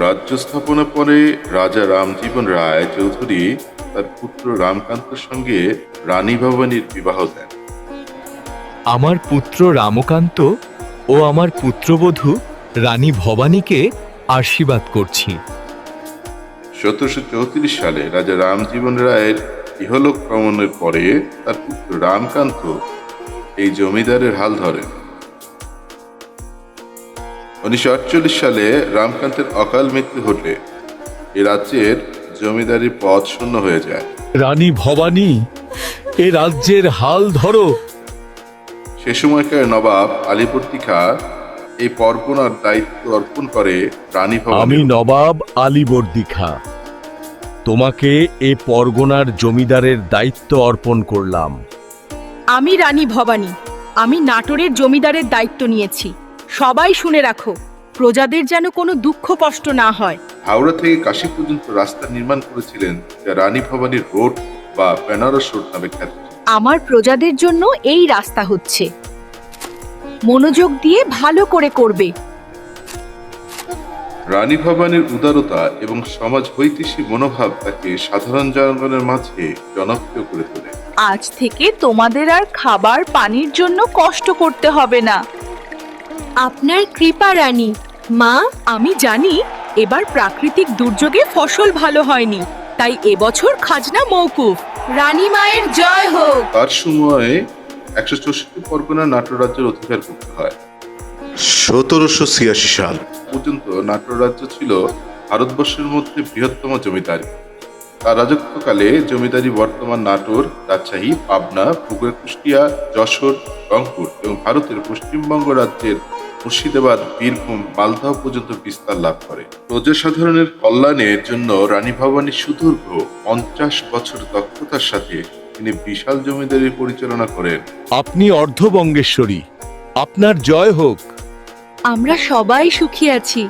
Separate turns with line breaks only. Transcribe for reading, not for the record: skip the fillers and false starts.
রাজ্য স্থাপনের পরে রাজা রামজীবন রায় চৌধুরী তার পুত্র রামকান্তর সঙ্গে রানী ভবানীর বিবাহ দেন।
আমার পুত্র রামকান্ত ও আমার পুত্রবধূ রানী ভবানীকে আশীর্বাদ করছি।
1734 সালে রাজা রামজীবন রায়ের ইহলোক গমনের পরে তার পুত্র রামকান্ত এই জমিদারের হাল ধরেন। 1948 সালে রামকান্তের অকাল মৃত্যু ঘটে এ রাজ্যের জমিদারি পদ শূন্য হয়ে যায়।
রানী ভবানী, এ রাজ্যের হাল ধরো।
সে সময়কার নবাব আলীবর্দী খাঁ এই পরগনার দায়িত্ব অর্পণ করে রানী ভবানী।
আমি নবাব আলীবর্দী খাঁ তোমাকে এ পরগনার জমিদারের দায়িত্ব অর্পণ করলাম।
আমি রানী ভবানী, আমি নাটোরের জমিদারের দায়িত্ব নিয়েছি। সবাই শুনে রাখো, প্রজাদের যেন কোনো দুঃখ কষ্ট না হয়।
হাওড়া থেকে কাশী পর্যন্ত রাস্তা নির্মাণ করেছিলেন, যা রানী ভবানীর রোড বা বেনারস রোড নামে খ্যাত।
আমার প্রজাদের জন্য এই রাস্তা হচ্ছে। মনোযোগ দিয়ে ভালো করে করবে।
রানী ভবানীর উদারতা এবং সমাজ হৈতিশী মনোভাব তাকে সাধারণ জনগণের মাঝে জনপ্রিয় করে তোলে।
আজ থেকে তোমাদের আর খাবার পানির জন্য কষ্ট করতে হবে না। আপনার কৃপা রানী। মা, আমি জানি এবার প্রাকৃতিক দুর্যোগে ফসল ভালো হয়নি, তাই এবছর খাজনা মওকুফ। রানী মায়ের জয় হোক।
তার সময়ে 164 পরগনা নাটোর রাজ্যের অধিকার করতে হয়। 1786 সাল পর্যন্ত নাটোর রাজ্য ছিল ভারতবর্ষের মধ্যে বৃহত্তম জমিদারি। তার রাজত্বকালে জমিদারি বর্তমান নাটোর, রাজশাহী, পাবনা, বগুড়া, কুষ্টিয়া, যশোর, রংপুর এবং ভারতের পশ্চিমবঙ্গ রাজ্যের মুর্শিদাবাদ, বীরভূম, মালদহ পর্যন্ত বিস্তার লাভ করে। প্রজাসাধারণের কল্যাণের জন্য রানী ভবানী সুদীর্ঘ 50 বছর দক্ষতার সাথে তিনি বিশাল জমিদারি পরিচালনা করেন।
আপনি অর্ধবঙ্গেশ্বরী, আপনার জয় হোক।
আমরা সবাই সুখী আছি।